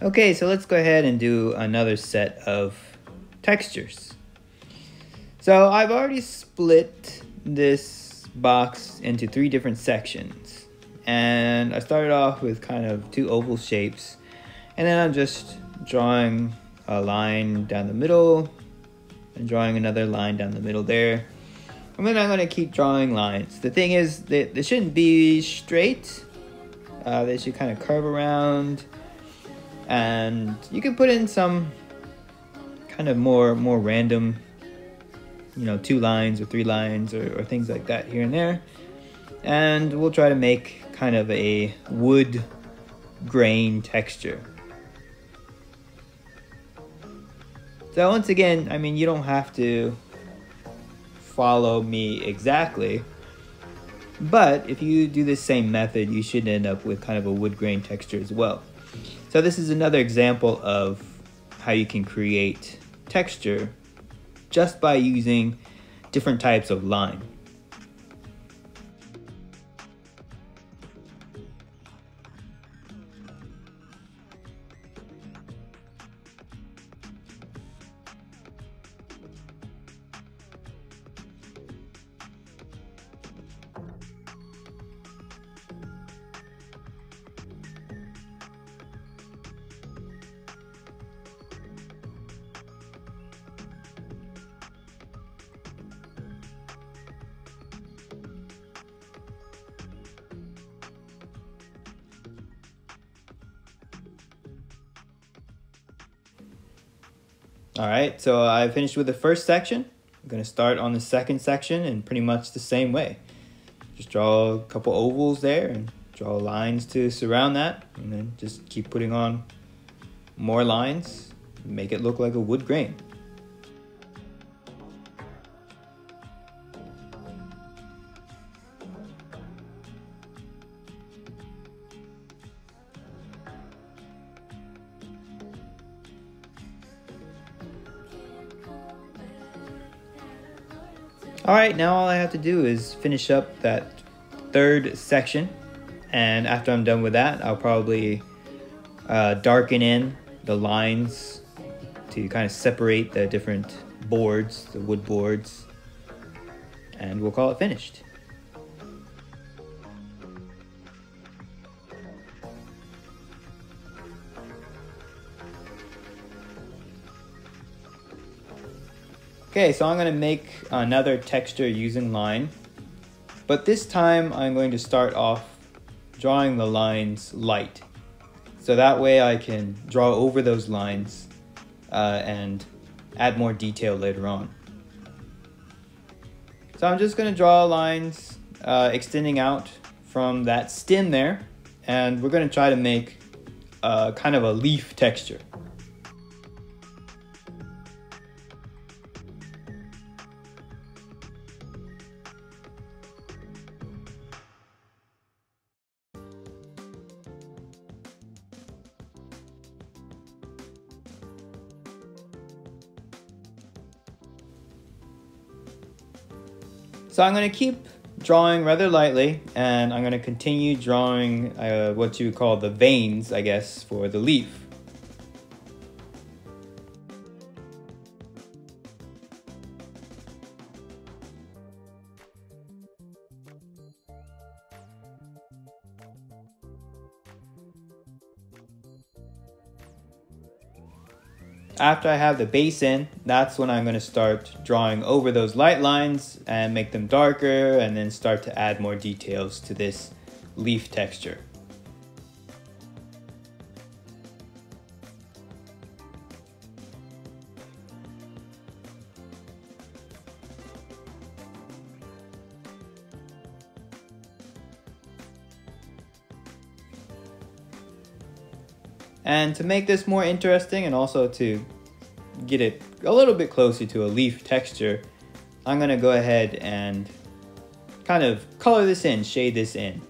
Okay, so let's go ahead and do another set of textures. So I've already split this box into 3 different sections. And I started off with kind of 2 oval shapes. And then I'm just drawing a line down the middle and drawing another line down the middle there. And then I'm going to keep drawing lines. The thing is, they shouldn't be straight. They should kind of curve around. And you can put in some kind of more random, 2 lines or 3 lines or things like that here and there. And we'll try to make kind of a wood grain texture. So once again, I mean, you don't have to follow me exactly, but if you do the same method, you should end up with kind of a wood grain texture as well. So this is another example of how you can create texture just by using different types of line. Alright, so I finished with the first section. I'm going to start on the second section in pretty much the same way. Just draw a couple ovals there and draw lines to surround that, and then just keep putting on more lines, make it look like a wood grain. Alright, now all I have to do is finish up that third section, and after I'm done with that, I'll probably darken in the lines to kind of separate the different boards, the wood boards, and we'll call it finished. Okay, so I'm going to make another texture using line, but this time I'm going to start off drawing the lines light. So that way I can draw over those lines and add more detail later on. So I'm just going to draw lines extending out from that stem there, and we're going to try to make kind of a leaf texture. So I'm going to keep drawing rather lightly, and I'm going to continue drawing what you would call the veins, I guess, for the leaf. After I have the base in, that's when I'm going to start drawing over those light lines and make them darker, and then start to add more details to this leaf texture. And to make this more interesting and also to get it a little bit closer to a leaf texture, I'm going to go ahead and kind of color this in, shade this in.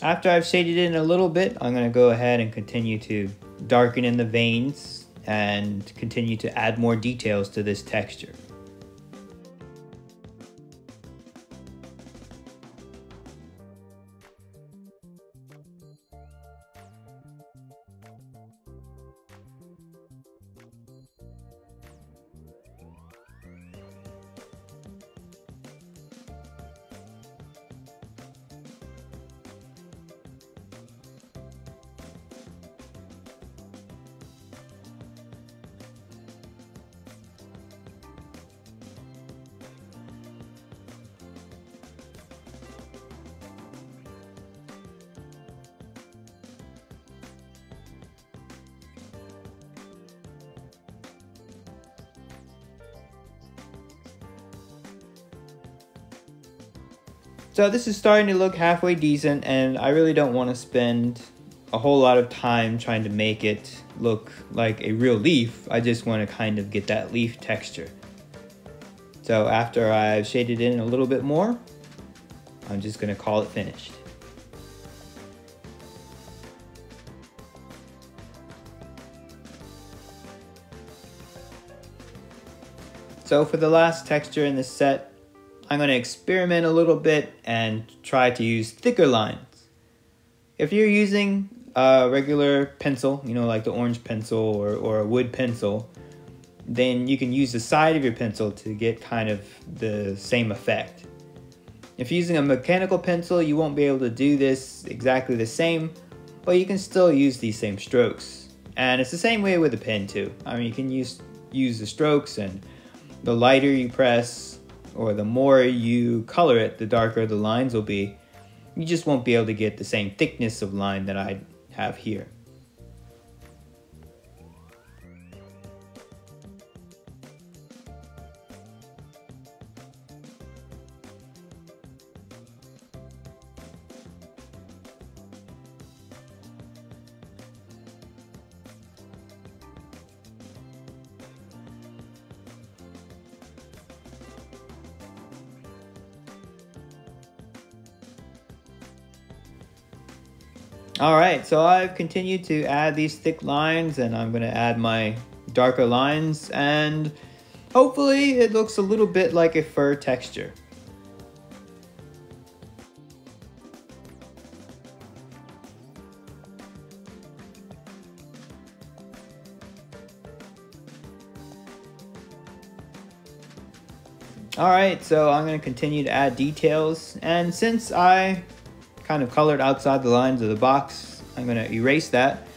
After I've shaded in a little bit, I'm going to go ahead and continue to darken in the veins and continue to add more details to this texture. So this is starting to look halfway decent, and I really don't want to spend a whole lot of time trying to make it look like a real leaf. I just want to kind of get that leaf texture. So after I've shaded in a little bit more, I'm just going to call it finished. So for the last texture in this set, I'm going to experiment a little bit and try to use thicker lines. If you're using a regular pencil, you know, like the orange pencil or a wood pencil, then you can use the side of your pencil to get kind of the same effect. If you're using a mechanical pencil, you won't be able to do this exactly the same, but you can still use these same strokes. And it's the same way with a pen too. I mean, you can use the strokes, and the lighter you press, or the more you color it, the darker the lines will be. You just won't be able to get the same thickness of line that I have here. Alright, so I've continued to add these thick lines, and I'm going to add my darker lines, and hopefully it looks a little bit like a fur texture. Alright, so I'm going to continue to add details, and since I kind of colored outside the lines of the box, I'm going to erase that.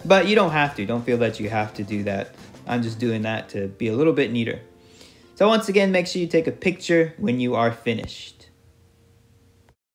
But you don't have to. Don't feel that you have to do that. I'm just doing that to be a little bit neater. So once again, make sure you take a picture when you are finished.